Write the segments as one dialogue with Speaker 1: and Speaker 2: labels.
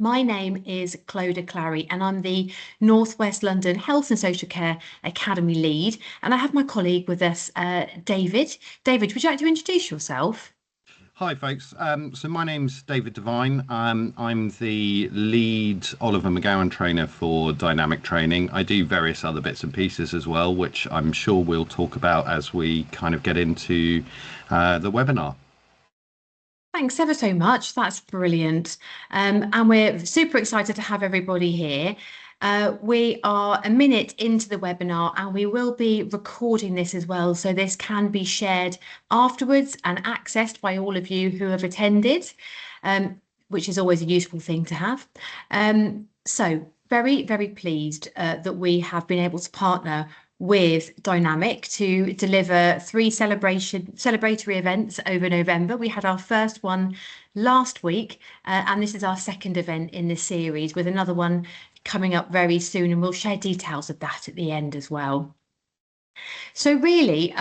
Speaker 1: My name is Clodagh Clary and I'm the North West London Health and Social Care Academy lead. And I have my colleague with us, David. David, would you like to introduce yourself?
Speaker 2: Hi, folks. So my name's David Devine. I'm the lead Oliver McGowan trainer for dynamic training. I do various other bits and pieces as well, which I'm sure we'll talk about as we kind of get into the webinar.
Speaker 1: Thanks ever so much. That's brilliant. And we're super excited to have everybody here. We are a minute into the webinar and we will be recording this as well. So this can be shared afterwards and accessed by all of you who have attended, which is always a useful thing to have. So very, very pleased that we have been able to partner with Dynamic to deliver three celebratory events over November. We had our first one last week, and this is our second event in this series, with another one coming up very soon, and we'll share details of that at the end as well. So really,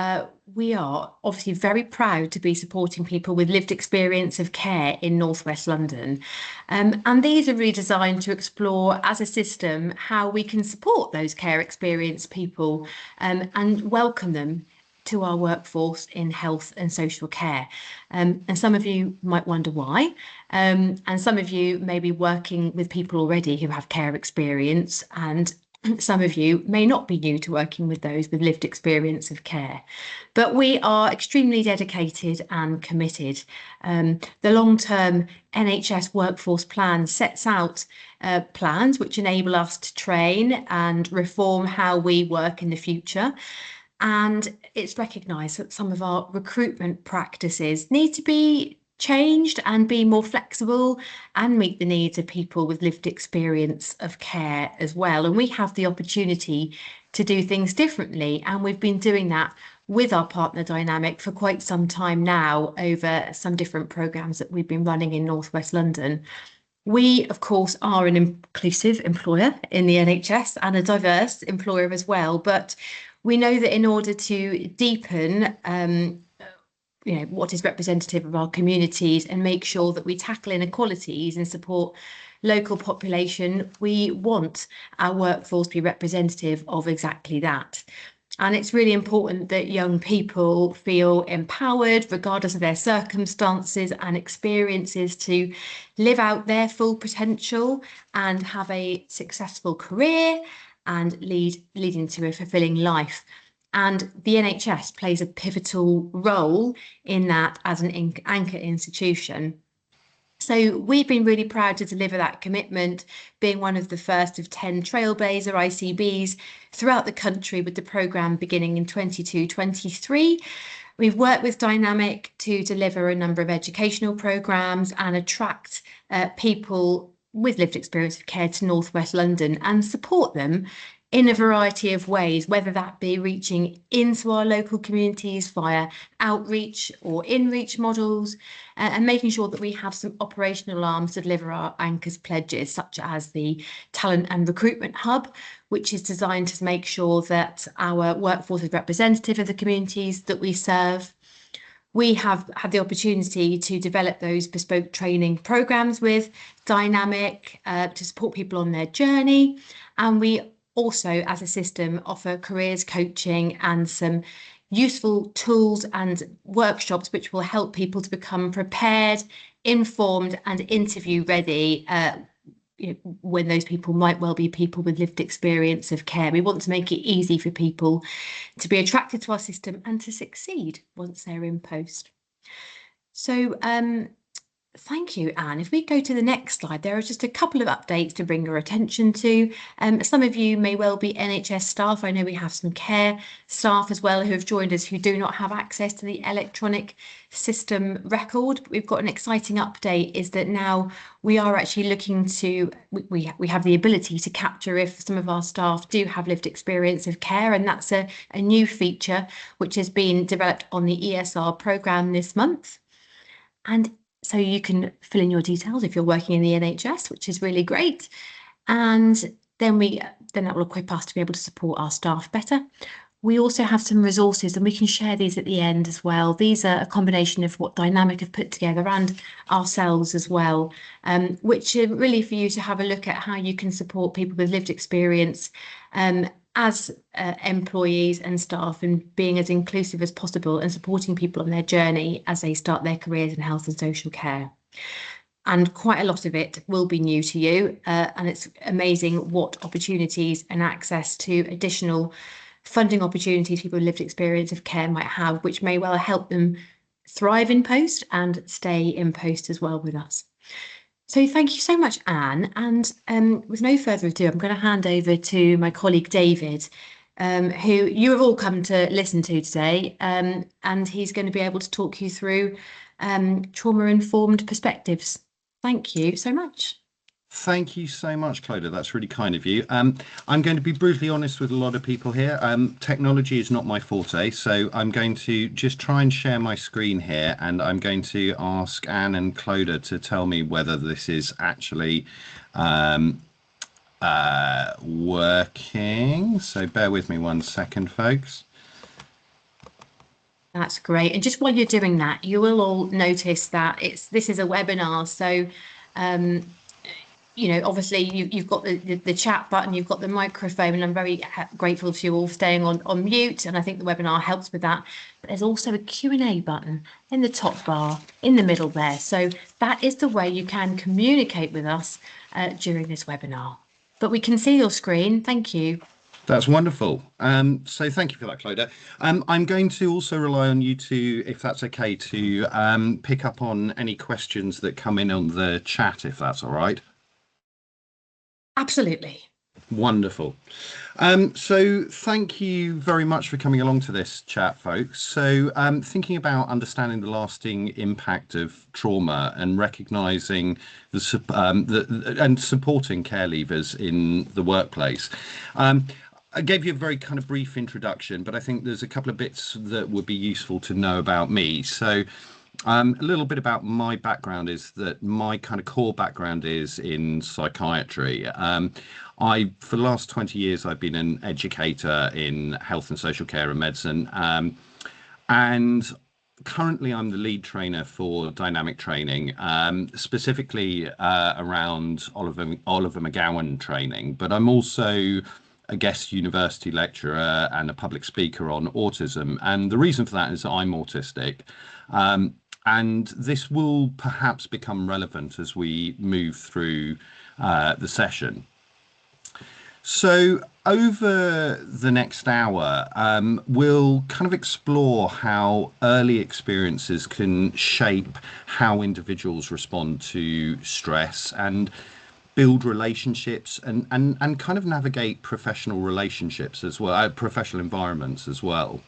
Speaker 1: we are obviously very proud to be supporting people with lived experience of care in North West London. And these are really designed to explore as a system how we can support those care experience people and welcome them to our workforce in health and social care. And some of you might wonder why. And some of you may be working with people already who have care experience, and some of you may not be new to working with those with lived experience of care, but we are extremely dedicated and committed. The long-term NHS workforce plan sets out plans which enable us to train and reform how we work in the future. And it's recognised that some of our recruitment practices need to be changed and be more flexible and meet the needs of people with lived experience of care as well. And we have the opportunity to do things differently. And we've been doing that with our partner Dynamic for quite some time now over some different programmes that we've been running in North West London. We, of course, are an inclusive employer in the NHS and a diverse employer as well. But we know that in order to deepen what is representative of our communities and make sure that we tackle inequalities and support local population, we want our workforce to be representative of exactly that. And it's really important that young people feel empowered, regardless of their circumstances and experiences, to live out their full potential and have a successful career and leading to a fulfilling life. And the NHS plays a pivotal role in that as an anchor institution. So we've been really proud to deliver that commitment, being one of the first of 10 trailblazer ICBs throughout the country, with the programme beginning in 22-23. We've worked with Dynamic to deliver a number of educational programmes and attract people with lived experience of care to North West London and support them in a variety of ways, whether that be reaching into our local communities via outreach or in-reach models, and making sure that we have some operational arms to deliver our anchors pledges, such as the Talent and Recruitment Hub, which is designed to make sure that our workforce is representative of the communities that we serve. We have had the opportunity to develop those bespoke training programmes with Dynamic to support people on their journey, and we also, as a system, offer careers coaching and some useful tools and workshops which will help people to become prepared, informed and interview ready when those people might well be people with lived experience of care. We want to make it easy for people to be attracted to our system and to succeed once they're in post. So thank you, Anne. If we go to the next slide, there are just a couple of updates to bring your attention to. Some of you may well be NHS staff. I know we have some care staff as well who have joined us who do not have access to the electronic system record. We've got an exciting update, is that now we are actually looking to, we have the ability to capture if some of our staff do have lived experience of care, and that's a new feature which has been developed on the ESR programme this month. And so you can fill in your details if you're working in the NHS, which is really great. And then that will equip us to be able to support our staff better. we also have some resources, and we can share these at the end as well. These are a combination of what Dynamic have put together and ourselves as well, which are really for you to have a look at how you can support people with lived experience as employees and staff, and being as inclusive as possible and supporting people on their journey as they start their careers in health and social care. And quite a lot of it will be new to you, and it's amazing what opportunities and access to additional funding opportunities people with lived experience of care might have, which may well help them thrive in post and stay in post as well with us. So thank you so much, Anne. And with no further ado, I'm going to hand over to my colleague David, who you have all come to listen to today, and he's going to be able to talk you through trauma-informed perspectives. Thank you so much.
Speaker 2: Thank you so much, Clodagh. That's really kind of you. I'm going to be brutally honest with a lot of people here. Technology is not my forte, so I'm going to just try and share my screen here, and I'm going to ask Anne and Clodagh to tell me whether this is actually working. So bear with me 1 second, folks.
Speaker 1: That's great. And just while you're doing that, you will all notice that this is a webinar. So, you know, obviously you've got the chat button, you've got the microphone, and I'm very grateful to you all staying on mute. And I think the webinar helps with that. But there's also a Q&A button in the top bar in the middle there. So that is the way you can communicate with us during this webinar. But we can see your screen. Thank you.
Speaker 2: That's wonderful. So thank you for that, Clodagh. I'm going to also rely on you to, if that's okay, to pick up on any questions that come in on the chat, if that's all right.
Speaker 1: Absolutely.
Speaker 2: Wonderful. So thank you very much for coming along to this chat, folks. So thinking about understanding the lasting impact of trauma and recognising and supporting care leavers in the workplace. I gave you a very kind of brief introduction, but I think there's a couple of bits that would be useful to know about me. So a little bit about my background is that my kind of core background is in psychiatry. For the last 20 years, I've been an educator in health and social care and medicine. And currently, I'm the lead trainer for dynamic training, specifically around Oliver McGowan training. But I'm also a guest university lecturer and a public speaker on autism. And the reason for that is that I'm autistic. And this will perhaps become relevant as we move through the session. So over the next hour, we'll kind of explore how early experiences can shape how individuals respond to stress and build relationships and kind of navigate professional relationships as well, professional environments as well.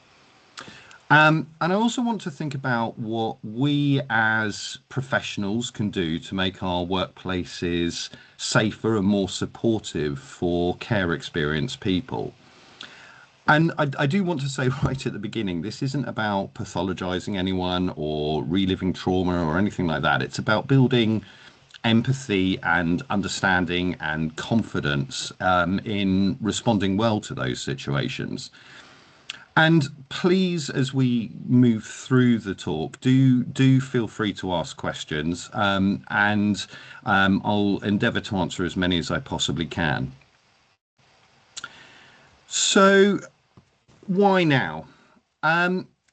Speaker 2: And I also want to think about what we as professionals can do to make our workplaces safer and more supportive for care experienced people. And I do want to say right at the beginning, this isn't about pathologizing anyone or reliving trauma or anything like that. It's about building empathy and understanding and confidence in responding well to those situations. And please, as we move through the talk, do feel free to ask questions, and I'll endeavour to answer as many as I possibly can. So, why now?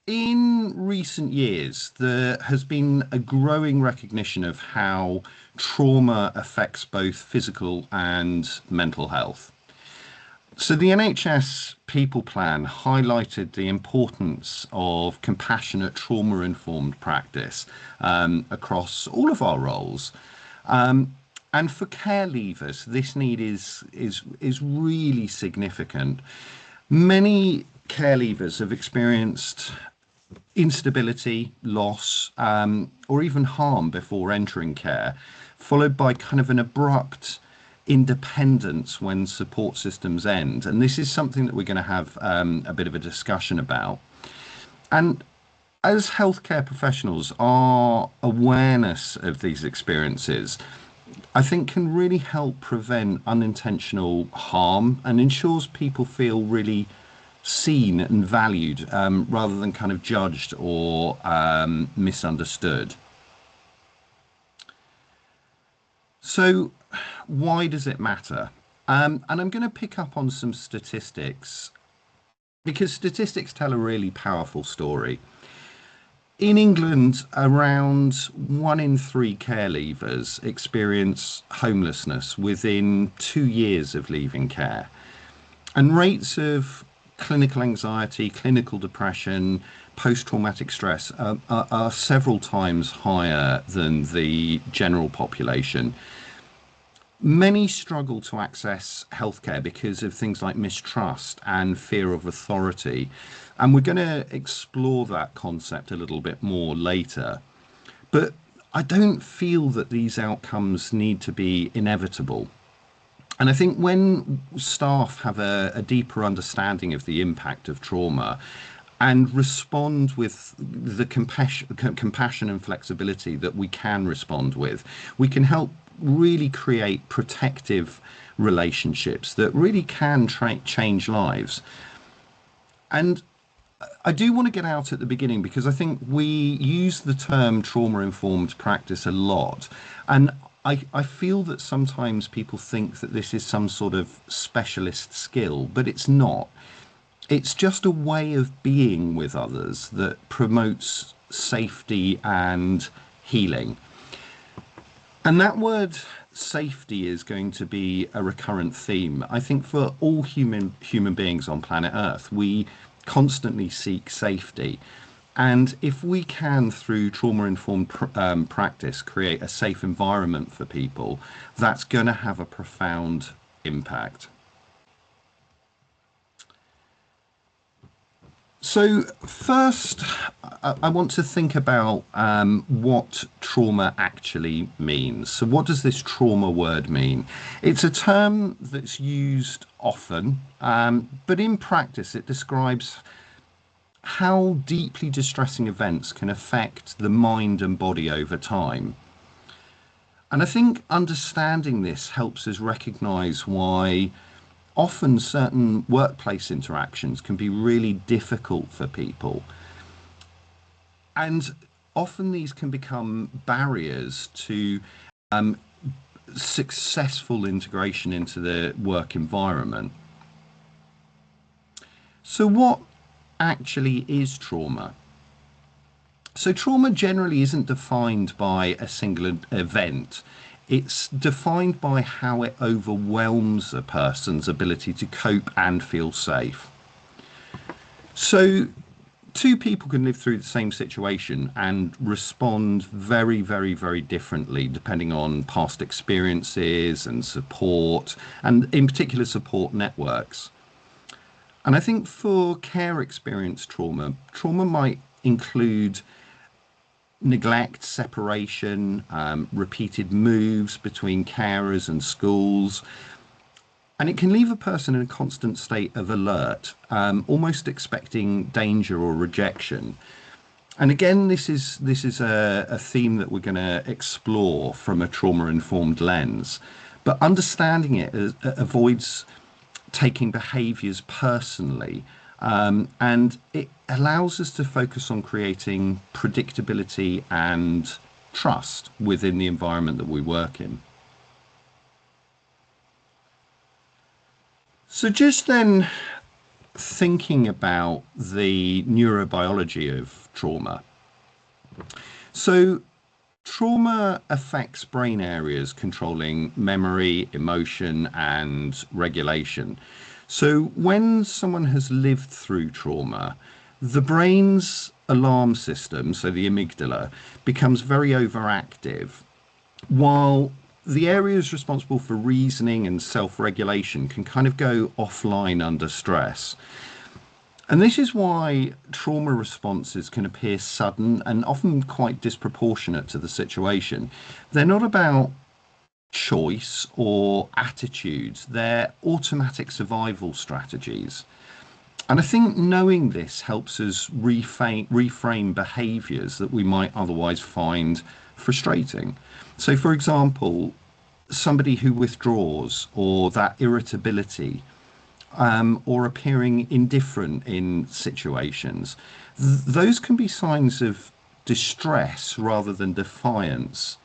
Speaker 2: In recent years, there has been a growing recognition of how trauma affects both physical and mental health. So the NHS People Plan highlighted the importance of compassionate trauma-informed practice across all of our roles. And for care leavers, this need is really significant. Many care leavers have experienced instability, loss, or even harm before entering care, followed by kind of an abrupt independence when support systems end. And this is something that we're going to have a bit of a discussion about. And as healthcare professionals, our awareness of these experiences, I think, can really help prevent unintentional harm and ensures people feel really seen and valued rather than kind of judged or misunderstood. So why does it matter? And I'm going to pick up on some statistics because statistics tell a really powerful story. In England, around 1 in 3 care leavers experience homelessness within 2 years of leaving care. And rates of clinical anxiety, clinical depression, post-traumatic stress are several times higher than the general population. Many struggle to access healthcare because of things like mistrust and fear of authority. And we're going to explore that concept a little bit more later. But I don't feel that these outcomes need to be inevitable. And I think when staff have a deeper understanding of the impact of trauma and respond with the compassion and flexibility that we can respond with, we can help really create protective relationships that really can change lives. And I do want to get out at the beginning because I think we use the term trauma-informed practice a lot. And I feel that sometimes people think that this is some sort of specialist skill, but it's not. It's just a way of being with others that promotes safety and healing. And that word safety is going to be a recurrent theme. I think for all human beings on planet Earth, we constantly seek safety. And if we can, through trauma-informed practice, create a safe environment for people, that's going to have a profound impact. So first, I want to think about what trauma actually means. So what does this trauma word mean? It's a term that's used often, but in practice it describes how deeply distressing events can affect the mind and body over time. And I think understanding this helps us recognize why often certain workplace interactions can be really difficult for people. And often these can become barriers to successful integration into the work environment. So what actually is trauma? So trauma generally isn't defined by a single event. It's defined by how it overwhelms a person's ability to cope and feel safe. So two people can live through the same situation and respond very, very, very differently depending on past experiences and support, and in particular support networks. And I think for care experience trauma might include neglect, separation, repeated moves between carers and schools. And it can leave a person in a constant state of alert, almost expecting danger or rejection. And again, this is a theme that we're going to explore from a trauma-informed lens. But understanding it avoids taking behaviours personally, and it allows us to focus on creating predictability and trust within the environment that we work in. So just then thinking about the neurobiology of trauma. So trauma affects brain areas controlling memory, emotion, and regulation. So when someone has lived through trauma, the brain's alarm system, so the amygdala, becomes very overactive, while the areas responsible for reasoning and self-regulation can kind of go offline under stress. And this is why trauma responses can appear sudden and often quite disproportionate to the situation. They're not about choice or attitudes, they're automatic survival strategies. And I think knowing this helps us reframe behaviours that we might otherwise find frustrating. So for example, somebody who withdraws or that irritability, or appearing indifferent in situations. Those can be signs of distress rather than defiance.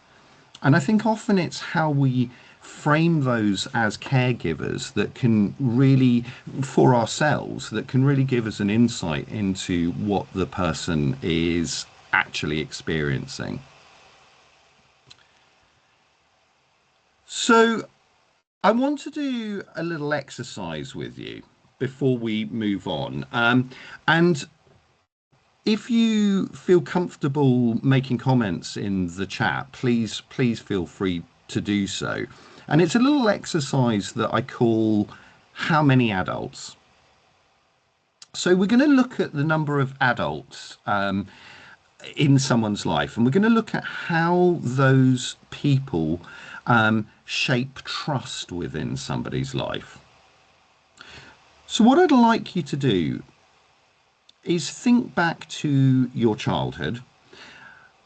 Speaker 2: And I think often it's how we frame those as caregivers that can really, for ourselves, that can really give us an insight into what the person is actually experiencing. So I want to do a little exercise with you before we move on. And if you feel comfortable making comments in the chat, please feel free to do so. And it's a little exercise that I call How Many Adults? So we're going to look at the number of adults in someone's life, and we're going to look at how those people shape trust within somebody's life. So what I'd like you to do is think back to your childhood,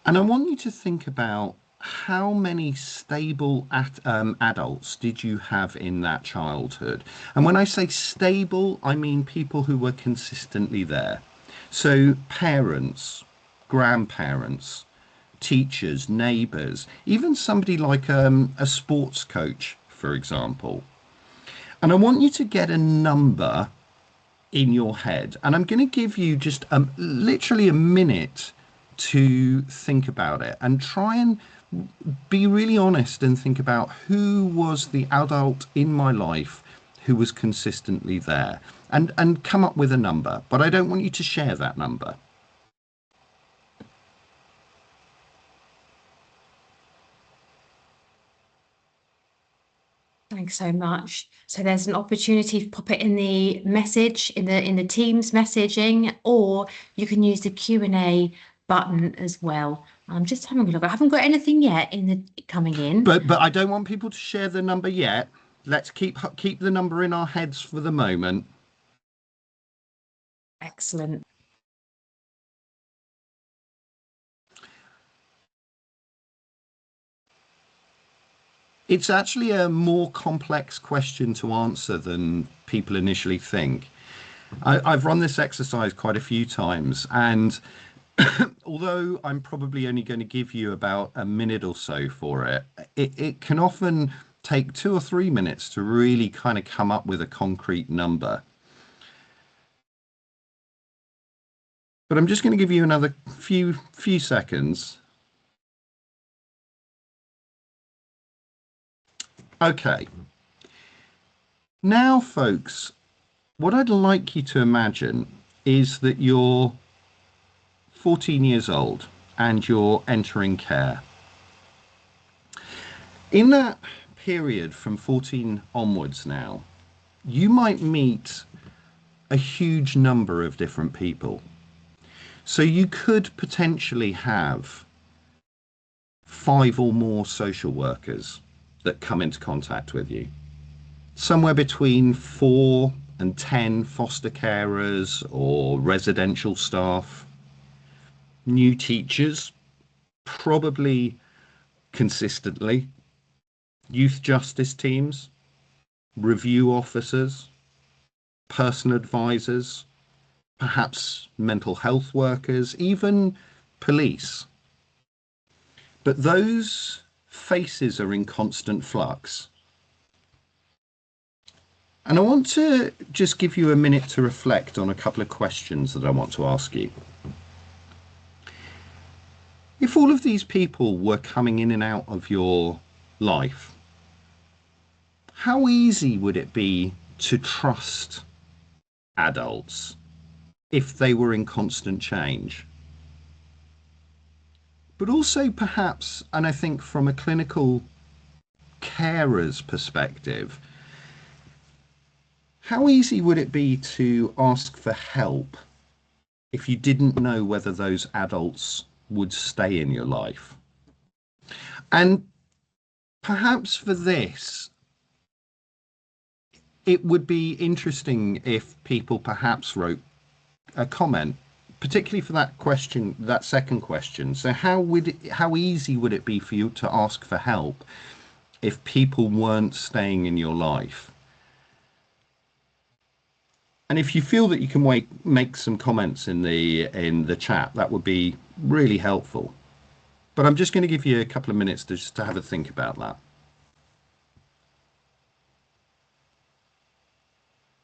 Speaker 2: and I want you to think about how many stable adults did you have in that childhood. And when I say stable, I mean people who were consistently there. So parents, grandparents, teachers, neighbours, even somebody like a sports coach, for example. And I want you to get a number in your head, and I'm going to give you just literally a minute to think about it and try and be really honest and think about who was the adult in my life who was consistently there, and come up with a number. But I don't want you to share that number.
Speaker 1: Thanks so much. So there's an opportunity to pop it in the message in the Teams messaging, or you can use the Q&A button as well. I'm just having a look. I haven't got anything yet in the coming in.
Speaker 2: But I don't want people to share the number yet. Let's keep the number in our heads for the moment.
Speaker 1: Excellent.
Speaker 2: It's actually a more complex question to answer than people initially think. I've run this exercise quite a few times, and although I'm probably only going to give you about a minute or so for it, it can often take 2 or 3 minutes to really kind of come up with a concrete number. But I'm just going to give you another few seconds. Okay. Now, folks, what I'd like you to imagine is that you're 14 years old and you're entering care. In that period from 14 onwards now, you might meet a huge number of different people. So you could potentially have 5 or more social workers that come into contact with you. Somewhere between 4 and 10 foster carers or residential staff, new teachers, probably consistently, youth justice teams, review officers, person advisors, perhaps mental health workers, even police. But those faces are in constant flux. And I want to just give you a minute to reflect on a couple of questions that I want to ask you. If all of these people were coming in and out of your life, how easy would it be to trust adults if they were in constant change? But also perhaps, and I think from a clinical carer's perspective, how easy would it be to ask for help if you didn't know whether those adults would stay in your life? And perhaps for this, it would be interesting if people perhaps wrote a comment, particularly for that question, that second question. So how easy would it be for you to ask for help if people weren't staying in your life? And if you feel that you can make some comments in the chat, that would be really helpful. But I'm just going to give you a couple of minutes to just to have a think about that.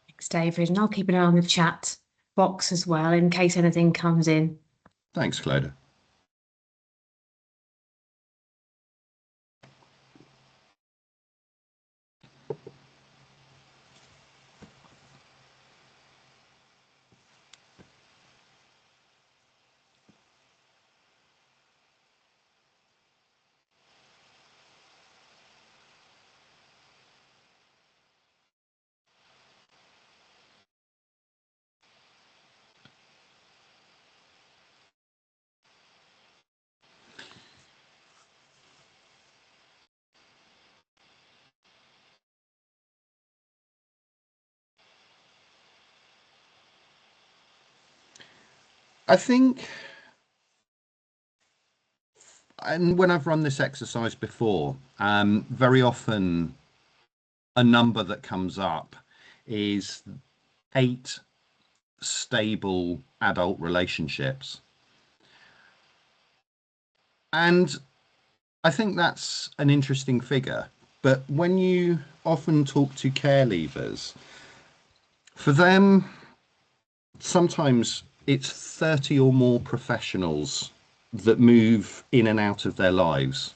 Speaker 1: Thanks, David. And I'll keep an eye on the chat box as well in case anything comes in.
Speaker 2: Thanks, Clodagh. I think, and when I've run this exercise before, very often a number that comes up is 8 stable adult relationships. And I think that's an interesting figure. But when you often talk to care leavers, for them, sometimes it's 30 or more professionals that move in and out of their lives.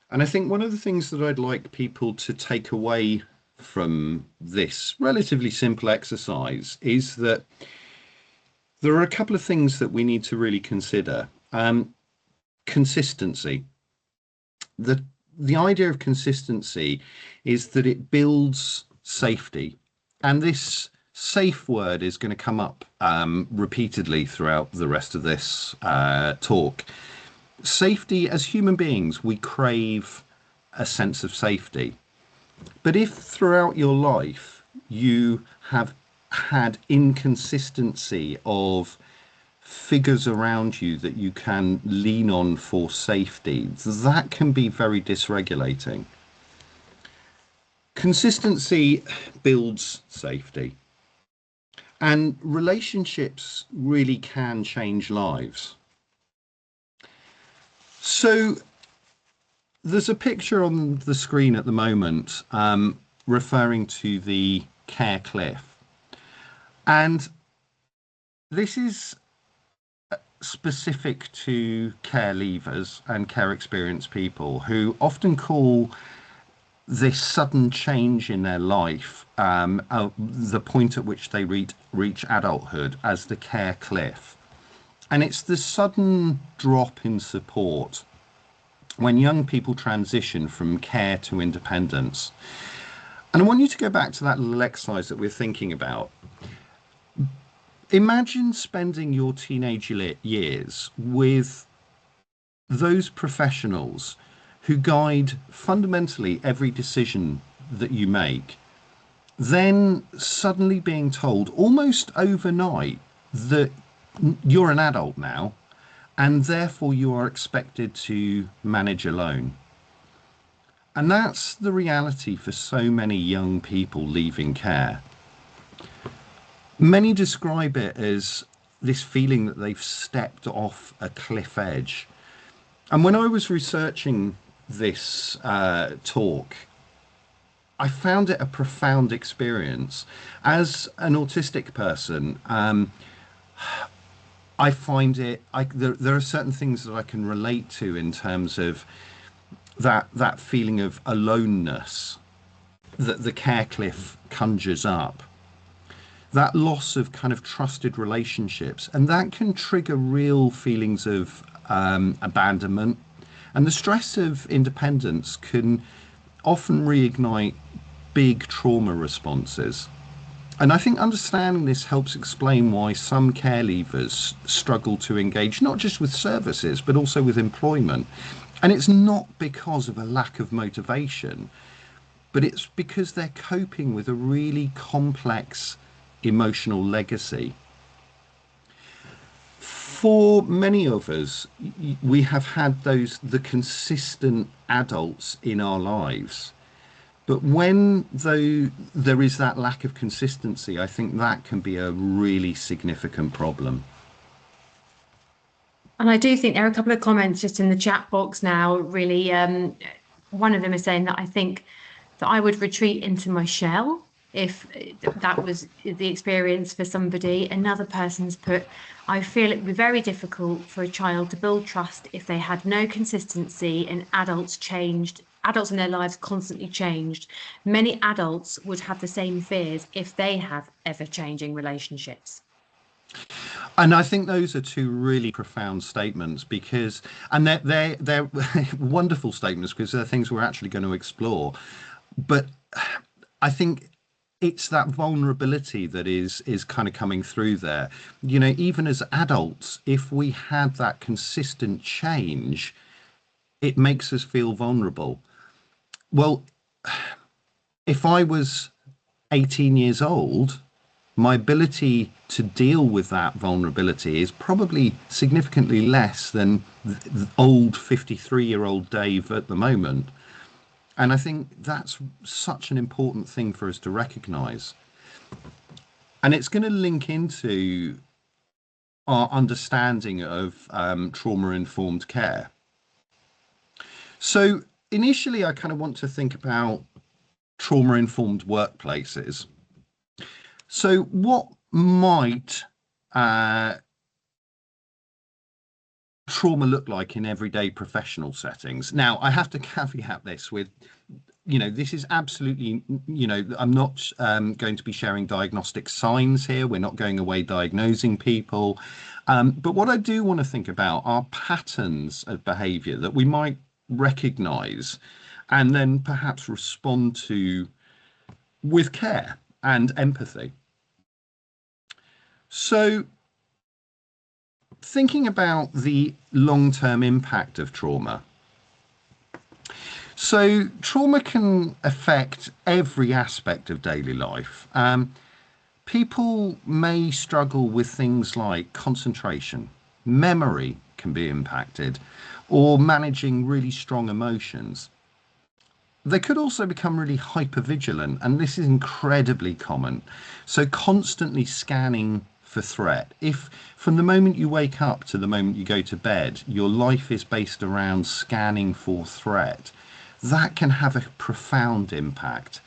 Speaker 2: And I think one of the things that I'd like people to take away from this relatively simple exercise is that there are a couple of things that we need to really consider. Consistency. The idea of consistency is that it builds safety, and this safe word is going to come up repeatedly throughout the rest of this talk. Safety, as human beings, we crave a sense of safety. But if throughout your life you have had inconsistency of figures around you that you can lean on for safety, that can be very dysregulating. Consistency builds safety, and relationships really can change lives. So there's a picture on the screen at the moment referring to the care cliff. And this is specific to care leavers and care experienced people who often call this sudden change in their life, the point at which they reach adulthood, as the care cliff. And it's the sudden drop in support when young people transition from care to independence. And I want you to go back to that little exercise that we're thinking about. Imagine spending your teenage years with those professionals who guide fundamentally every decision that you make, then suddenly being told almost overnight that you're an adult now, and therefore you are expected to manage alone. And that's the reality for so many young people leaving care. Many describe it as this feeling that they've stepped off a cliff edge. And when I was researching this talk, I found it a profound experience. As an autistic person, I find there are certain things that I can relate to in terms of that feeling of aloneness that the care cliff conjures up. That loss of kind of trusted relationships, and that can trigger real feelings of abandonment, and the stress of independence can often reignite big trauma responses. And I think understanding this helps explain why some care leavers struggle to engage not just with services but also with employment. And it's not because of a lack of motivation, but it's because they're coping with a really complex emotional legacy. For many of us, we have had the consistent adults in our lives But when though there is that lack of consistency, I think that can be a really significant problem.
Speaker 1: And I do think there are a couple of comments just in the chat box now, really. One of them is saying that I think that I would retreat into my shell if that was the experience for somebody. Another person's put, I feel it would be very difficult for a child to build trust if they had no consistency and adults in their lives constantly changed. Many adults would have the same fears if they have ever-changing relationships.
Speaker 2: And I think those are two really profound statements because, and they're wonderful statements because they're things we're actually going to explore. But I think it's that vulnerability that is kind of coming through there. You know, even as adults, if we had that consistent change, it makes us feel vulnerable. Well, if I was 18 years old, my ability to deal with that vulnerability is probably significantly less than the old 53-year-old Dave at the moment. And I think that's such an important thing for us to recognize. And it's going to link into our understanding of trauma-informed care. So initially, I kind of want to think about trauma-informed workplaces. So what might trauma look like in everyday professional settings? Now, I have to caveat this with, you know, this is absolutely, you know, I'm not going to be sharing diagnostic signs here. We're not going away diagnosing people. But what I do want to think about are patterns of behavior that we might recognize and then perhaps respond to with care and empathy. So thinking about the long-term impact of trauma. So trauma can affect every aspect of daily life. People may struggle with things like concentration, memory can be impacted, or managing really strong emotions. They could also become really hypervigilant, and this is incredibly common. So constantly scanning for threat. If from the moment you wake up to the moment you go to bed, your life is based around scanning for threat, that can have a profound impact.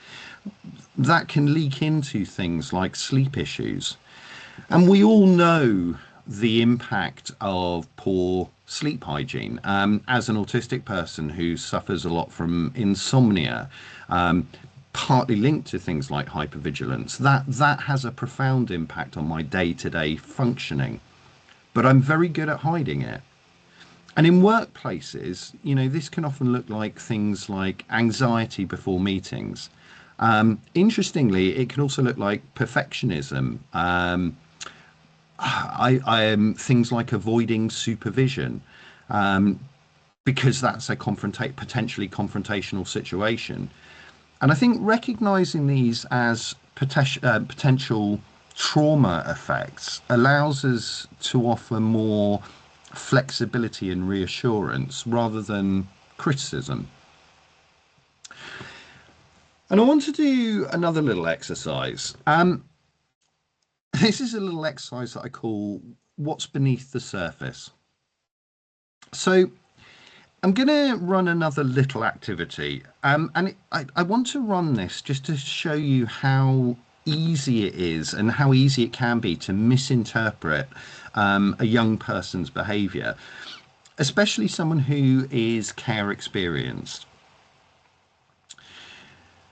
Speaker 2: That can leak into things like sleep issues. And we all know the impact of poor sleep hygiene. As an autistic person who suffers a lot from insomnia, partly linked to things like hypervigilance, that has a profound impact on my day-to-day functioning. But I'm very good at hiding it. And in workplaces, you know, this can often look like things like anxiety before meetings. Interestingly, it can also look like perfectionism. I am things like avoiding supervision because that's a potentially confrontational situation. And I think recognizing these as potential trauma effects allows us to offer more flexibility and reassurance rather than criticism. And I want to do another little exercise. This is a little exercise that I call What's Beneath the Surface. So I'm going to run another little activity. I want to run this just to show you how easy it is and how easy it can be to misinterpret a young person's behavior, especially someone who is care experienced.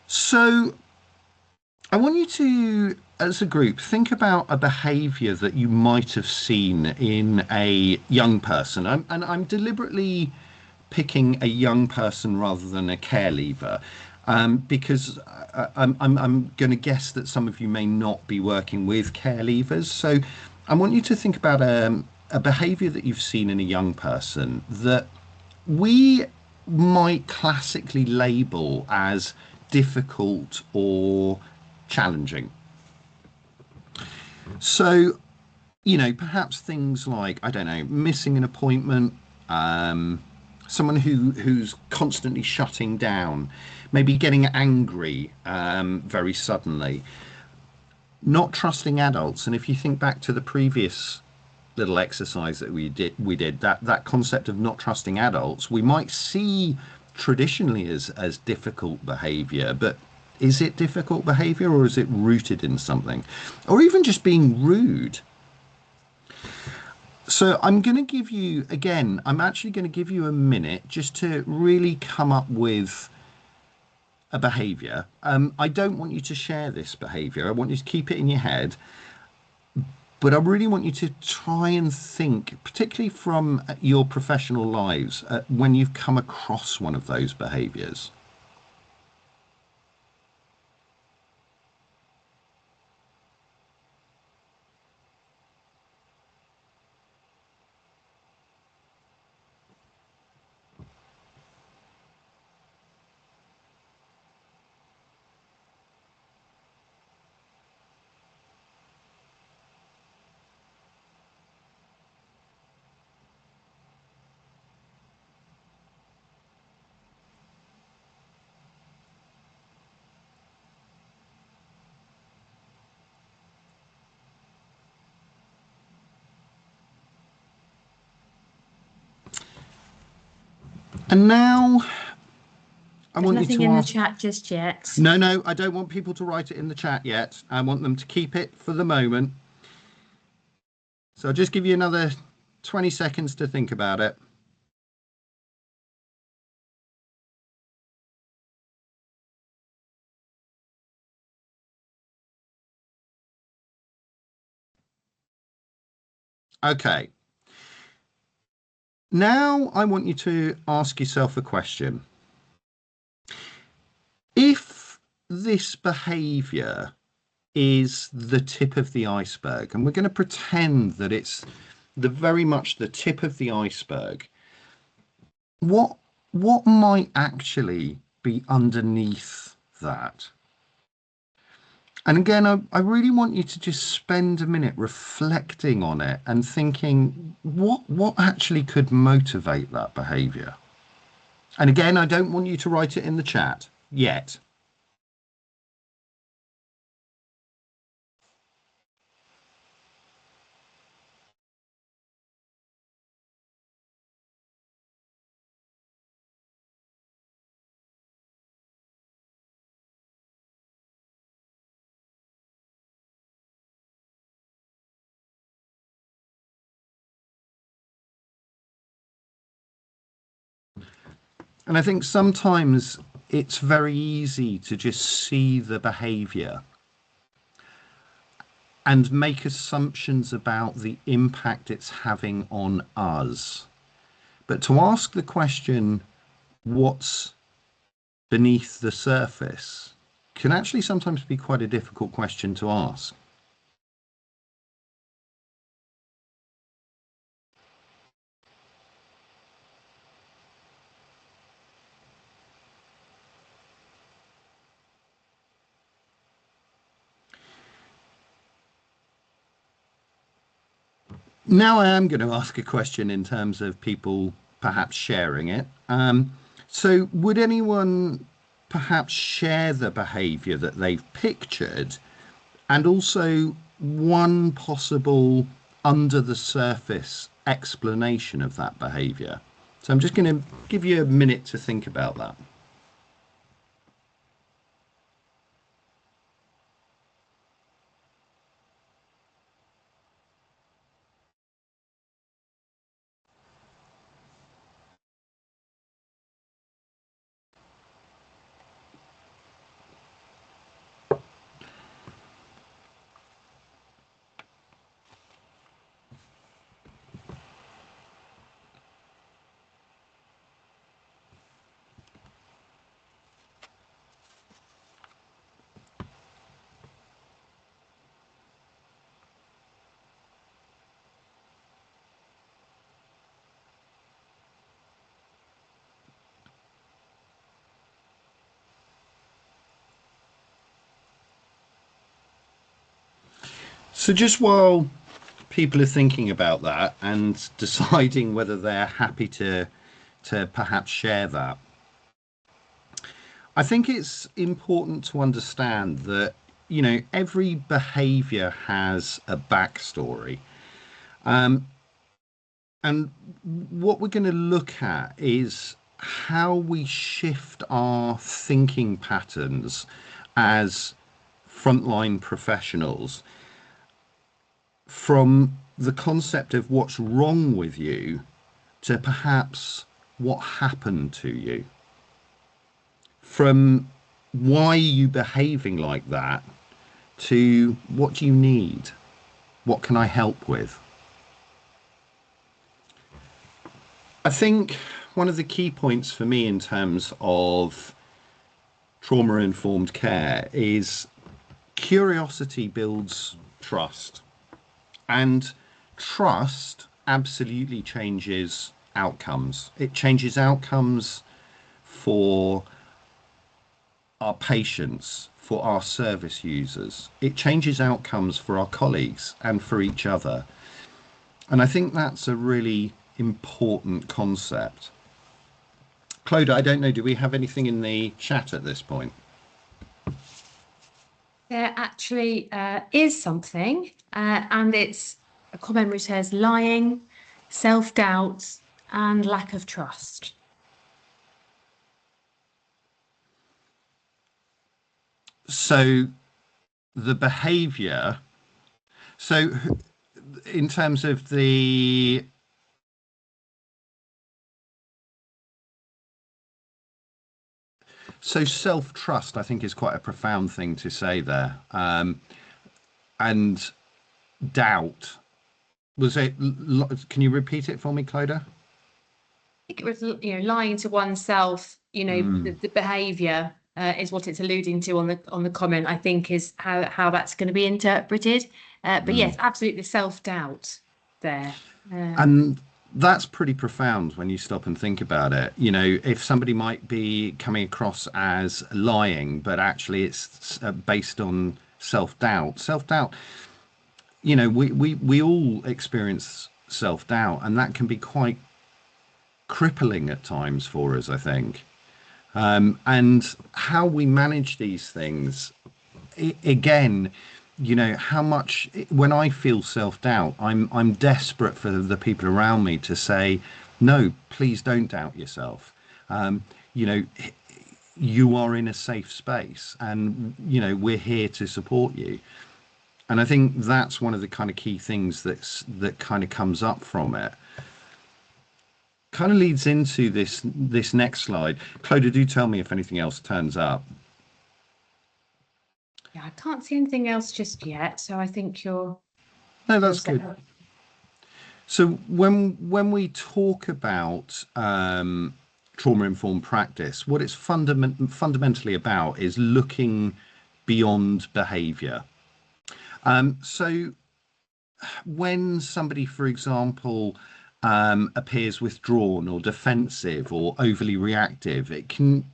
Speaker 2: So I want you to, as a group, think about a behavior that you might have seen in a young person. And I'm deliberately picking a young person rather than a care leaver, because I'm going to guess that some of you may not be working with care leavers. So I want you to think about a behavior that you've seen in a young person that we might classically label as difficult or challenging. So, you know, perhaps things like, I don't know, missing an appointment, someone who's constantly shutting down, maybe getting angry very suddenly, not trusting adults. And if you think back to the previous little exercise that we did that concept of not trusting adults, we might see traditionally as difficult behavior, but is it difficult behavior or is it rooted in something? Or even just being rude. So I'm going to give you, again, I'm actually going to give you a minute just to really come up with a behavior. I don't want you to share this behavior. I want you to keep it in your head. But I really want you to try and think, particularly from your professional lives, when you've come across one of those behaviors. And now I
Speaker 1: There's
Speaker 2: want you
Speaker 1: nothing
Speaker 2: to
Speaker 1: in the
Speaker 2: ask.
Speaker 1: chat just yet.
Speaker 2: No, I don't want people to write it in the chat yet. I want them to keep it for the moment. So I'll just give you another 20 seconds to think about it. Okay. Now I want you to ask yourself a question. If this behavior is the tip of the iceberg, and we're going to pretend that it's very much the tip of the iceberg, what might actually be underneath that? And again, I really want you to just spend a minute reflecting on it and thinking what actually could motivate that behavior. And again, I don't want you to write it in the chat yet. And I think sometimes it's very easy to just see the behavior and make assumptions about the impact it's having on us. But to ask the question, what's beneath the surface, can actually sometimes be quite a difficult question to ask. Now I am going to ask a question in terms of people perhaps sharing it. So would anyone perhaps share the behavior that they've pictured and also one possible under the surface explanation of that behavior? So I'm just going to give you a minute to think about that. So just while people are thinking about that and deciding whether they're happy to to perhaps share that. I think it's important to understand that, every behavior has a backstory. And what we're going to look at is how we shift our thinking patterns as frontline professionals from the concept of what's wrong with you to perhaps what happened to you. From why are you behaving like that to what do you need? What can I help with? I think one of the key points for me in terms of trauma-informed care is curiosity builds trust, and trust absolutely changes outcomes. It changes outcomes for our patients, for our service users. It changes outcomes for our colleagues and for each other. And I think that's a really important concept. Clodagh, I don't know, do we have anything in the chat at this point?
Speaker 1: There actually is something, and it's a comment which says lying, self-doubt, and lack of trust.
Speaker 2: So the behavior, so in terms of the self-trust, I think, is quite a profound thing to say there. And doubt, was it, can you repeat it for me, Clodagh?
Speaker 1: I think it was, lying to oneself, the behavior is what it's alluding to on the comment, I think, is how that's going to be interpreted. But yes, absolutely, self-doubt there.
Speaker 2: And that's pretty profound when you stop and think about it. If somebody might be coming across as lying, but actually it's based on self-doubt. We all experience self-doubt, and that can be quite crippling at times for us, I think. And how we manage these things, again, how much, when I feel self-doubt, I'm desperate for the people around me to say, no, please don't doubt yourself. You are in a safe space, and we're here to support you. And I think that's one of the kind of key things that kind of comes up from it. Kind of leads into this next slide. Clodagh, do tell me if anything else turns up.
Speaker 1: Yeah, I can't see anything else just yet, so I think you're...
Speaker 2: No, that's good. So when we talk about trauma-informed practice, what it's fundamentally about is looking beyond behavior. So when somebody, for example, appears withdrawn or defensive or overly reactive, it can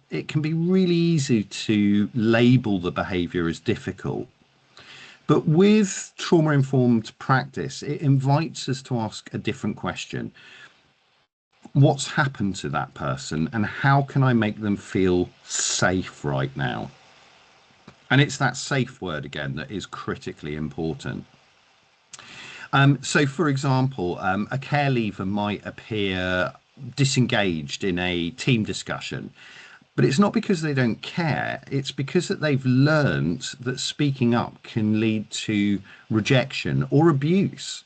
Speaker 2: be really easy to label the behavior as difficult. But with trauma-informed practice, it invites us to ask a different question. What's happened to that person, and how can I make them feel safe right now? And it's that safe word again that is critically important. So, for example, a care leaver might appear disengaged in a team discussion, but it's not because they don't care. It's because that they've learned that speaking up can lead to rejection or abuse.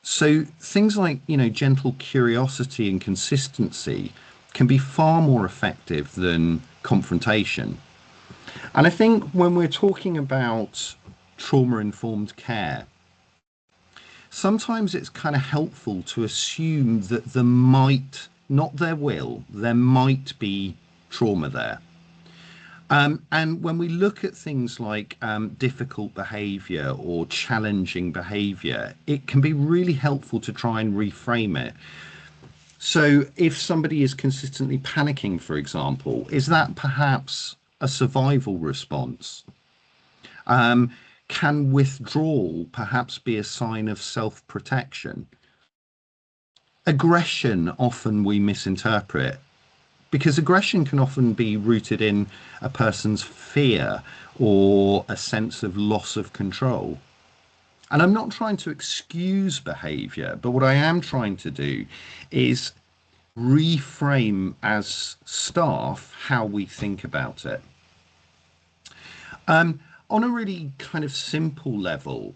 Speaker 2: So things like, gentle curiosity and consistency can be far more effective than confrontation. And I think when we're talking about trauma-informed care, sometimes it's kind of helpful to assume that there might, not there will, there might be trauma there. And when we look at things like difficult behavior or challenging behavior, it can be really helpful to try and reframe it. So if somebody is consistently panicking, for example, is that perhaps a survival response? Can withdrawal perhaps be a sign of self-protection? Aggression often we misinterpret, because aggression can often be rooted in a person's fear or a sense of loss of control. And I'm not trying to excuse behavior, but what I am trying to do is reframe as staff how we think about it. On a really kind of simple level,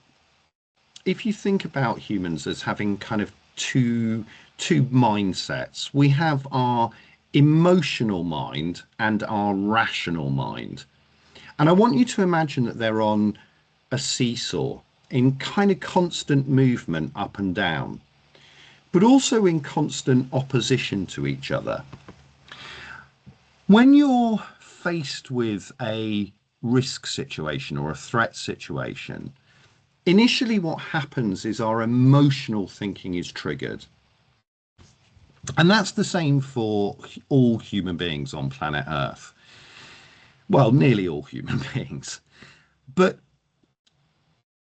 Speaker 2: if you think about humans as having kind of two mindsets, we have our emotional mind and our rational mind. And I want you to imagine that they're on a seesaw in kind of constant movement up and down, but also in constant opposition to each other. When you're faced with a risk situation or a threat situation, initially what happens is our emotional thinking is triggered. And that's the same for all human beings on planet Earth. Well, nearly all human beings. But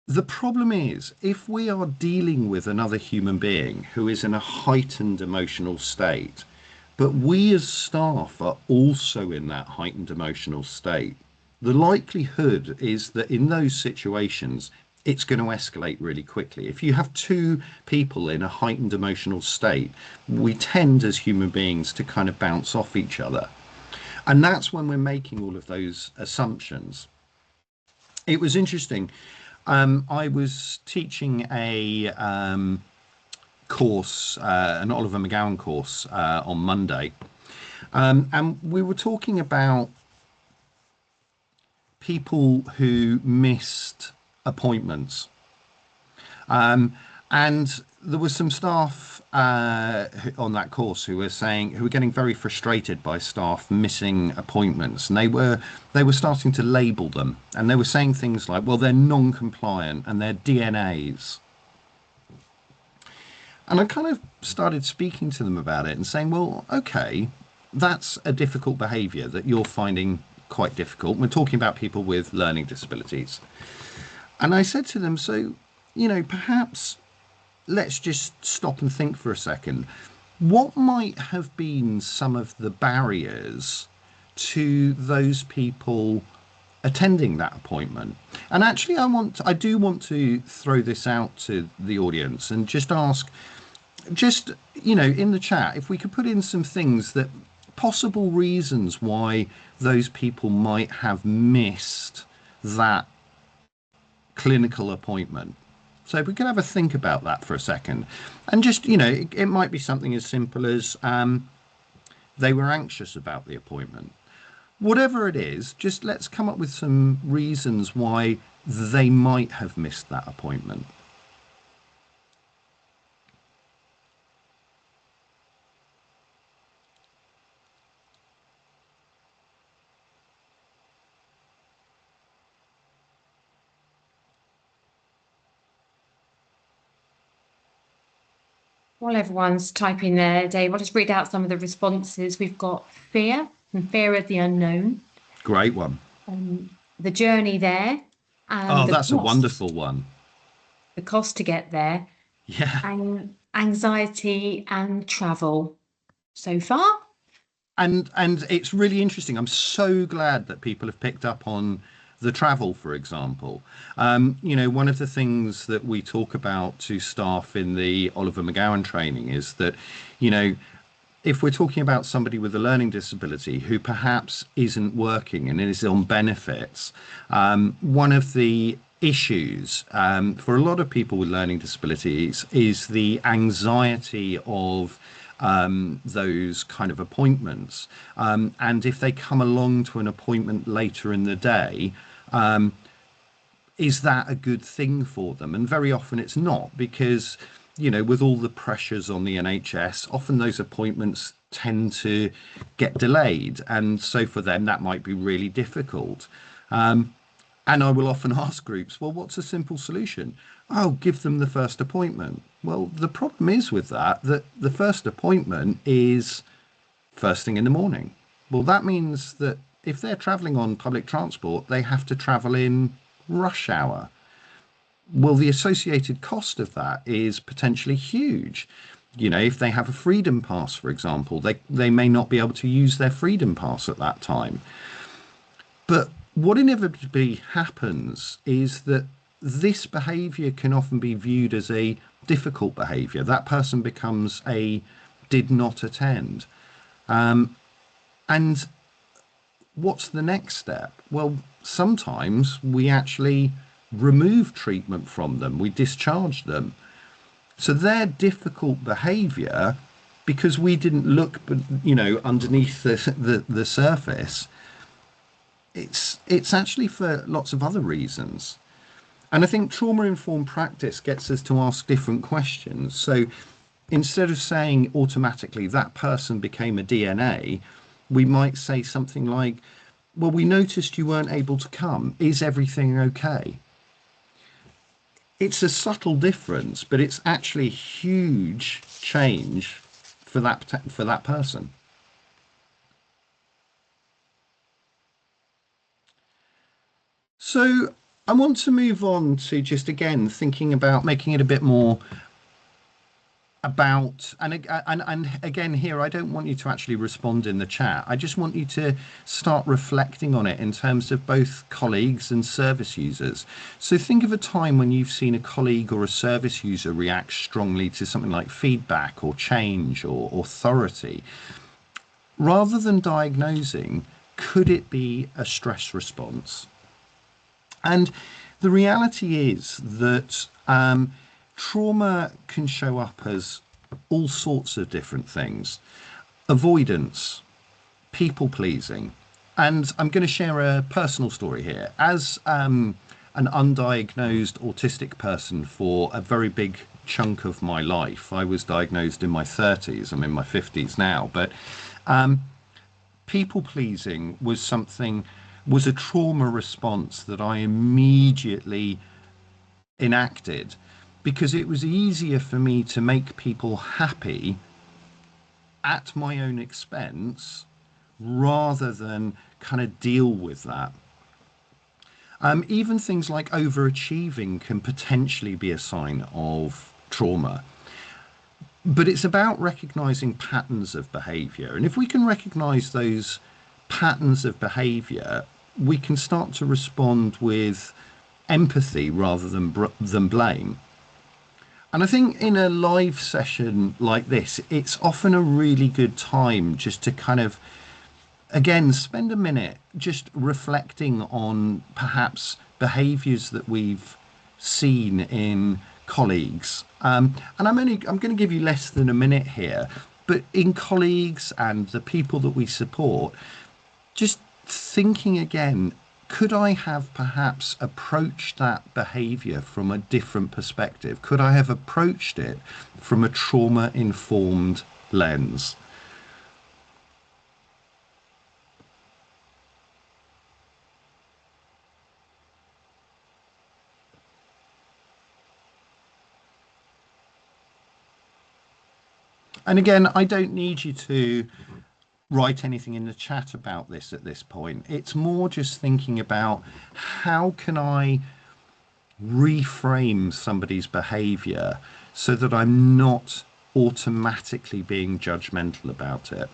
Speaker 2: the problem is, if we are dealing with another human being who is in a heightened emotional state, but we as staff are also in that heightened emotional state, the likelihood is that in those situations, it's going to escalate really quickly. If you have two people in a heightened emotional state, we tend as human beings to kind of bounce off each other. And that's when we're making all of those assumptions. It was interesting. I was teaching a course, an Oliver McGowan course on Monday. And we were talking about people who missed appointments. And there was some staff on that course who were getting very frustrated by staff missing appointments, and they were starting to label them, and they were saying things like, well, they're non-compliant and they're DNAs. And I kind of started speaking to them about it and saying, well, okay, that's a difficult behavior that you're finding quite difficult. We're talking about people with learning disabilities. And I said to them, so, perhaps let's just stop and think for a second. What might have been some of the barriers to those people attending that appointment? And actually, I do want to throw this out to the audience and just ask, in the chat, if we could put in some things that possible reasons why those people might have missed that clinical appointment. So if we could have a think about that for a second, and just, it might be something as simple as they were anxious about the appointment. Whatever it is, just let's come up with some reasons why they might have missed that appointment.
Speaker 1: While everyone's typing there, Dave, I'll just read out some of the responses. We've got fear and fear of the unknown.
Speaker 2: Great one.
Speaker 1: The journey there.
Speaker 2: Oh, that's a wonderful one.
Speaker 1: The cost to get there.
Speaker 2: Yeah.
Speaker 1: And anxiety and travel so far.
Speaker 2: And it's really interesting. I'm so glad that people have picked up on the travel, for example. One of the things that we talk about to staff in the Oliver McGowan training is that, if we're talking about somebody with a learning disability who perhaps isn't working and is on benefits, one of the issues for a lot of people with learning disabilities is the anxiety of those kind of appointments. And if they come along to an appointment later in the day, is that a good thing for them? And very often it's not, because, with all the pressures on the NHS, often those appointments tend to get delayed. And so for them, that might be really difficult. And I will often ask groups, well, what's a simple solution? Oh, give them the first appointment. Well, the problem is with that the first appointment is first thing in the morning. Well, that means that if they're traveling on public transport, they have to travel in rush hour. Well, the associated cost of that is potentially huge. If they have a freedom pass, for example, they may not be able to use their freedom pass at that time. But what inevitably happens is that this behavior can often be viewed as a difficult behavior. That person becomes a did not attend. And what's the next step? Well, sometimes we actually remove treatment from them, we discharge them. So their difficult behavior, because we didn't look, underneath the surface, it's actually for lots of other reasons. And I think trauma informed practice gets us to ask different questions. So instead of saying automatically that person became a DNA, we might say something like, well, we noticed you weren't able to come. Is everything okay? It's a subtle difference, but it's actually a huge change for that person. So I want to move on to just again thinking about making it a bit more about, and again here, I don't want you to actually respond in the chat. I just want you to start reflecting on it in terms of both colleagues and service users. So think of a time when you've seen a colleague or a service user react strongly to something like feedback or change or authority. Rather than diagnosing, could it be a stress response? And the reality is that trauma can show up as all sorts of different things. Avoidance, people pleasing. And I'm going to share a personal story here. As an undiagnosed autistic person for a very big chunk of my life, I was diagnosed in my 30s. I'm in my 50s now. But people pleasing was a trauma response that I immediately enacted, because it was easier for me to make people happy at my own expense rather than kind of deal with that. Even things like overachieving can potentially be a sign of trauma. But it's about recognizing patterns of behavior. And if we can recognize those patterns of behavior, we can start to respond with empathy rather than blame. And I think in a live session like this, it's often a really good time just to kind of, again, spend a minute just reflecting on perhaps behaviors that we've seen in colleagues. And I'm going to give you less than a minute here, but in colleagues and the people that we support, just thinking again, could I have perhaps approached that behavior from a different perspective? Could I have approached it from a trauma-informed lens? And again, I don't need you to write anything in the chat about this at this point. It's more just thinking about how can I reframe somebody's behavior so that I'm not automatically being judgmental about it.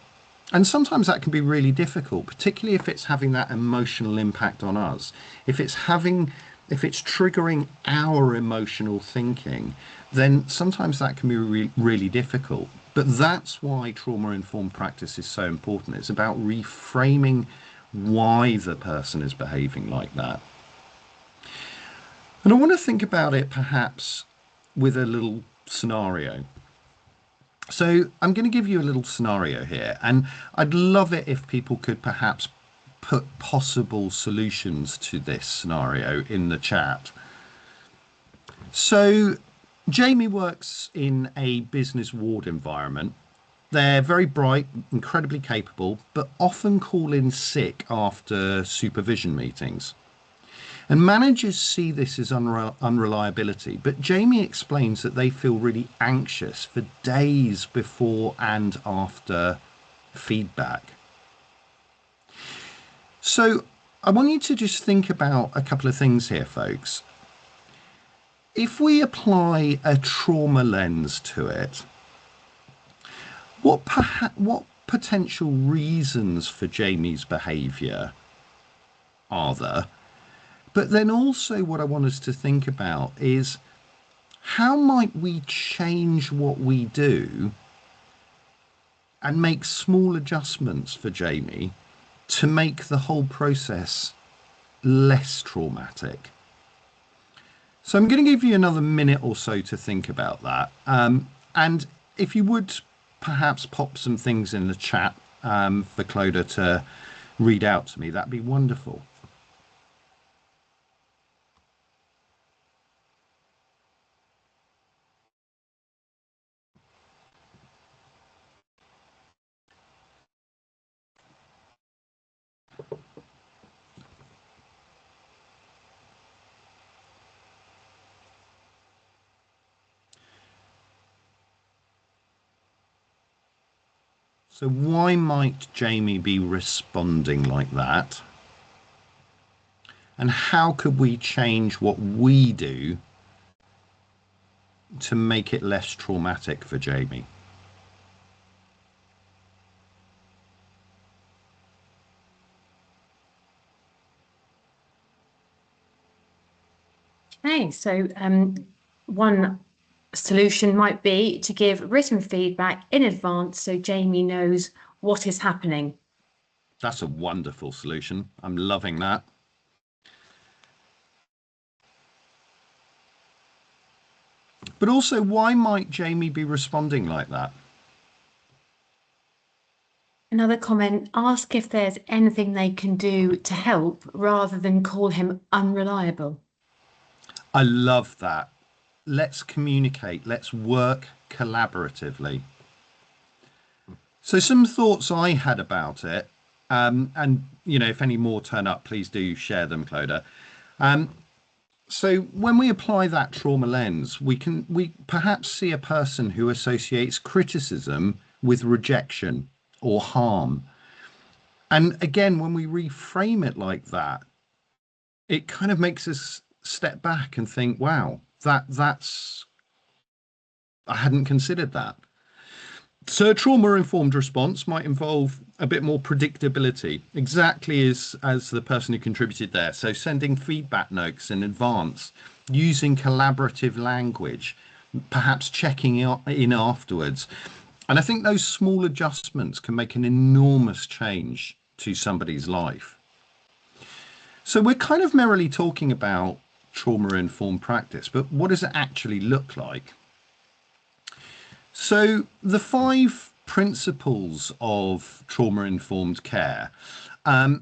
Speaker 2: And sometimes that can be really difficult, particularly if it's having that emotional impact on us. If it's triggering our emotional thinking, then sometimes that can be really difficult. But that's why trauma-informed practice is so important. It's about reframing why the person is behaving like that. And I want to think about it perhaps with a little scenario. So I'm going to give you a little scenario here, and I'd love it if people could perhaps put possible solutions to this scenario in the chat. So Jamie works in a business ward environment. They're very bright, incredibly capable, but often call in sick after supervision meetings. And managers see this as unreliability, but Jamie explains that they feel really anxious for days before and after feedback. So I want you to just think about a couple of things here, folks. If we apply a trauma lens to it, What potential reasons for Jamie's behaviour are there? But then also what I want us to think about is how might we change what we do and make small adjustments for Jamie to make the whole process less traumatic. So I'm going to give you another minute or so to think about that. And if you would perhaps pop some things in the chat for Clodagh to read out to me, that'd be wonderful. So why might Jamie be responding like that? And how could we change what we do to make it less traumatic for Jamie?
Speaker 1: Okay, so one solution might be to give written feedback in advance so Jamie knows what is happening.
Speaker 2: That's a wonderful solution. I'm loving that. But also, why might Jamie be responding like that?
Speaker 1: Another comment, ask if there's anything they can do to help rather than call him unreliable.
Speaker 2: I love that. Let's communicate. Let's work collaboratively. So some thoughts I had about it, and you know, if any more turn up, please do share them, Clodagh. So when we apply that trauma lens, we perhaps see a person who associates criticism with rejection or harm. And again, when we reframe it like that, it kind of makes us step back and think, wow, that's I hadn't considered that. So a trauma-informed response might involve a bit more predictability, exactly as the person who contributed there. So sending feedback notes in advance, using collaborative language, perhaps checking in afterwards. And I think those small adjustments can make an enormous change to somebody's life. So we're kind of merrily talking about trauma-informed practice, but what does it actually look like? So the 5 principles of trauma-informed care, and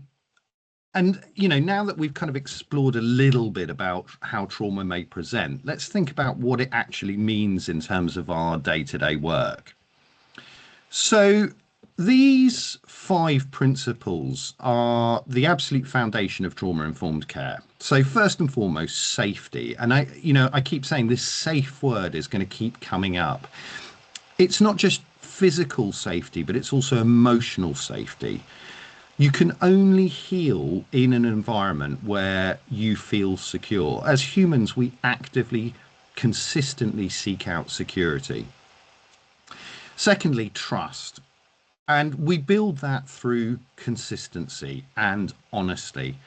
Speaker 2: you know, now that we've kind of explored a little bit about how trauma may present, let's think about what it actually means in terms of our day-to-day work. So these 5 principles are the absolute foundation of trauma-informed care. So first and foremost, safety. And I keep saying this safe word is going to keep coming up. It's not just physical safety, but it's also emotional safety. You can only heal in an environment where you feel secure. As humans, we actively, consistently seek out security. Secondly, trust. And we build that through consistency and honesty.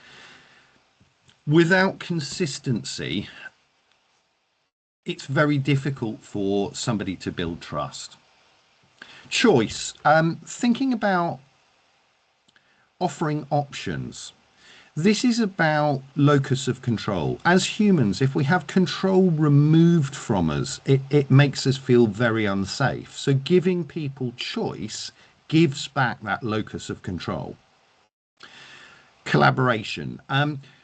Speaker 2: Without consistency, it's very difficult for somebody to build trust. Choice, thinking about offering options. This is about locus of control. As humans, if we have control removed from us, it makes us feel very unsafe. So giving people choice gives back that locus of control. Collaboration.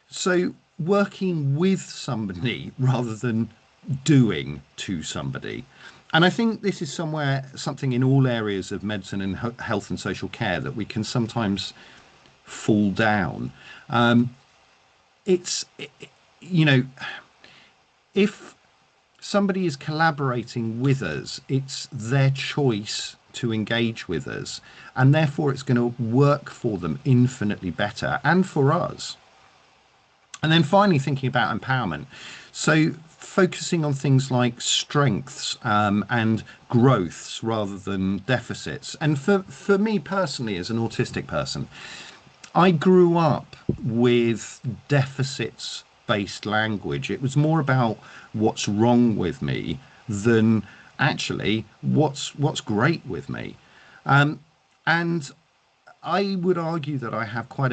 Speaker 2: So working with somebody rather than doing to somebody. And I think this is something in all areas of medicine and health and social care that we can sometimes fall down. You know, if somebody is collaborating with us, it's their choice to engage with us, and therefore it's going to work for them infinitely better and for us. And then finally, thinking about empowerment. So focusing on things like strengths and growths rather than deficits. And for me personally, as an autistic person, I grew up with deficits based language. It was more about what's wrong with me than actually what's great with me. And I would argue that I have quite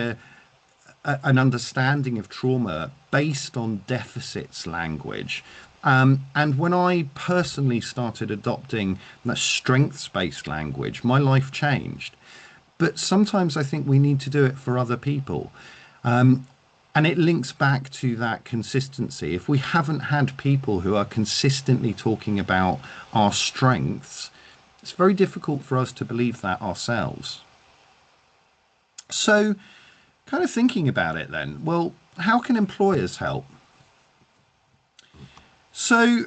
Speaker 2: an understanding of trauma based on deficits language. And when I personally started adopting that strengths based language, my life changed. But sometimes I think we need to do it for other people. And it links back to that consistency. If we haven't had people who are consistently talking about our strengths, it's very difficult for us to believe that ourselves. So, kind of thinking about it then, well, how can employers help? So,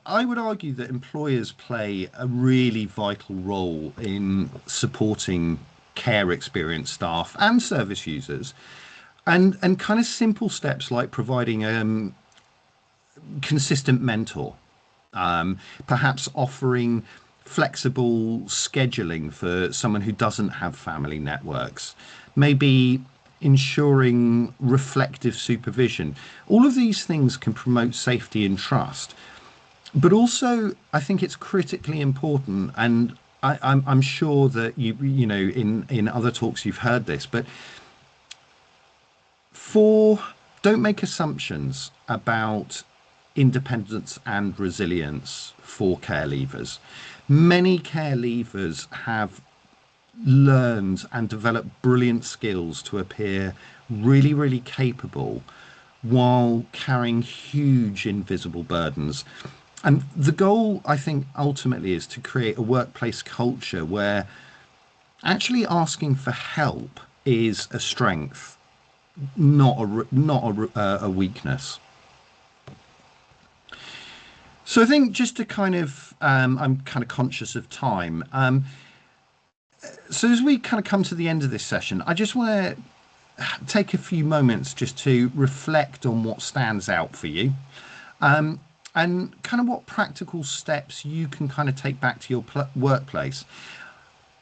Speaker 2: I would argue that employers play a really vital role in supporting care experienced staff and service users, and kind of simple steps like providing a consistent mentor, perhaps offering flexible scheduling for someone who doesn't have family networks, maybe ensuring reflective supervision. All of these things can promote safety and trust. But also, I think it's critically important, and I'm sure that you know in other talks you've heard this, but for don't make assumptions about independence and resilience for care leavers. Many care leavers have learned and developed brilliant skills to appear really, really capable while carrying huge invisible burdens. And the goal, I think, ultimately is to create a workplace culture where actually asking for help is a strength, not a weakness. So I think just to kind of, I'm kind of conscious of time. So as we kind of come to the end of this session, I just want to take a few moments just to reflect on what stands out for you, and kind of what practical steps you can kind of take back to your workplace.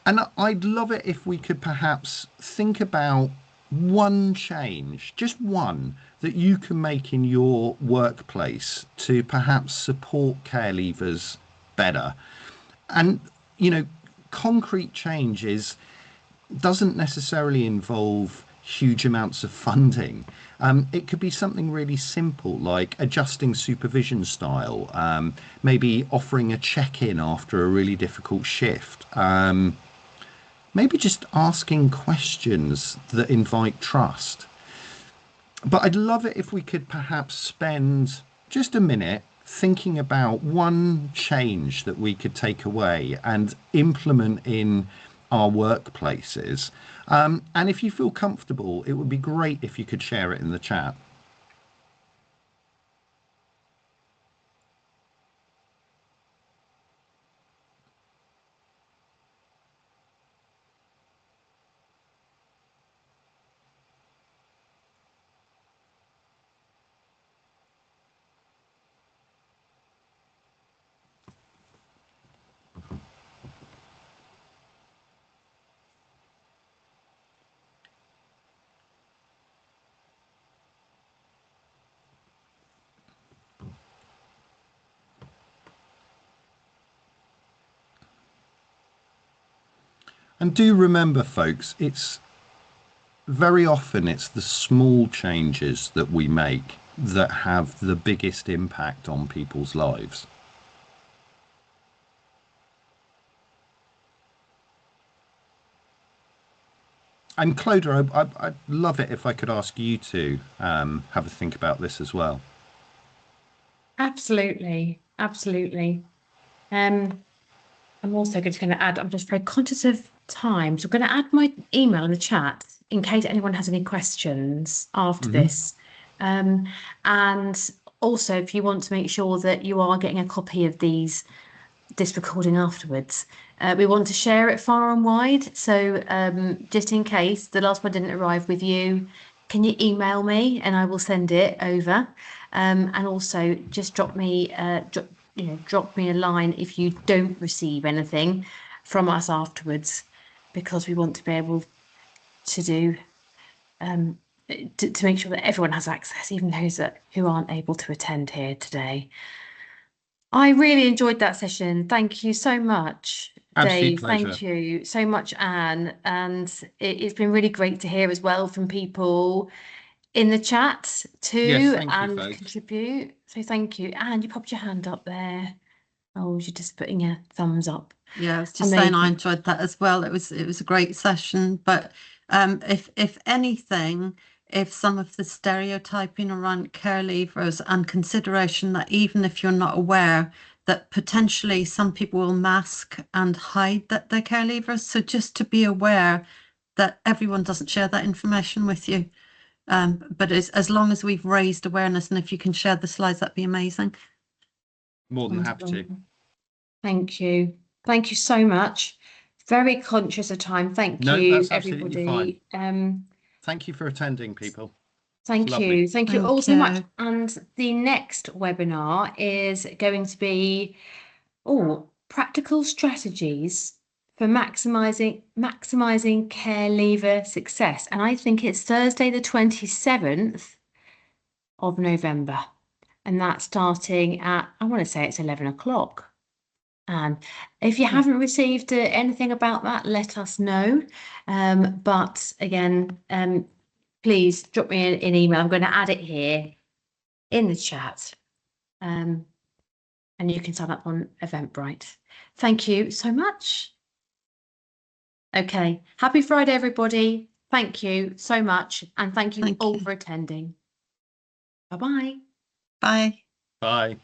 Speaker 2: And I'd love it if we could perhaps think about one change, just one, that you can make in your workplace to perhaps support care leavers better. And, you know, concrete changes doesn't necessarily involve huge amounts of funding. It could be something really simple like adjusting supervision style, maybe offering a check-in after a really difficult shift, maybe just asking questions that invite trust. But I'd love it if we could perhaps spend just a minute thinking about one change that we could take away and implement in our workplaces. And if you feel comfortable, it would be great if you could share it in the chat. And do remember, folks, it's very often it's the small changes that we make that have the biggest impact on people's lives. And Clodagh, I'd love it if I could ask you to have a think about this as well.
Speaker 1: Absolutely, absolutely. I'm also just going to add, I'm just very conscious of time, so I'm going to add my email in the chat in case anyone has any questions after this. And also, if you want to make sure that you are getting a copy of this recording afterwards, we want to share it far and wide. So just in case the last one didn't arrive with you, can you email me and I will send it over? And also just drop me a line if you don't receive anything from us afterwards, because we want to be able to do to make sure that everyone has access, even those who aren't able to attend here today. I really enjoyed that session. Thank you so much,
Speaker 2: Absolute
Speaker 1: Dave.
Speaker 2: pleasure.
Speaker 1: Thank you so much, Anne. And it's been really great to hear as well from people in the chat too,
Speaker 2: Yes, thank you,
Speaker 1: and
Speaker 2: folks.
Speaker 1: contribute. So thank you. Anne, you popped your hand up there. Oh, you're just putting your thumbs up.
Speaker 3: Yeah, I was just saying I
Speaker 1: Amazing.
Speaker 3: enjoyed that as well. It was a great session, but if anything, if some of the stereotyping around care leavers and consideration that even if you're not aware that potentially some people will mask and hide that they're care leavers, so just to be aware that everyone doesn't share that information with you. But as long as we've raised awareness, and if you can share the slides, that'd be amazing.
Speaker 2: More than happy to.
Speaker 1: Wonderful. Thank you. Thank you so much. Very conscious of time. Thank
Speaker 2: No,
Speaker 1: you,
Speaker 2: that's absolutely
Speaker 1: everybody.
Speaker 2: Thank you for attending, people.
Speaker 1: Thank
Speaker 2: lovely.
Speaker 1: you. Thank you
Speaker 3: Thank
Speaker 1: all so much.
Speaker 3: you.
Speaker 1: And the next webinar is going to be practical strategies for maximizing care leaver success. And I think it's Thursday, the 27th of November. And that's starting at, I want to say it's 11 o'clock. And if you haven't received anything about that, let us know. But again, please drop me an email. I'm going to add it here in the chat. And you can sign up on Eventbrite. Thank you so much. Okay. Happy Friday, everybody. Thank you so much. And thank you all for attending. Bye-bye.
Speaker 3: Bye.
Speaker 2: Bye.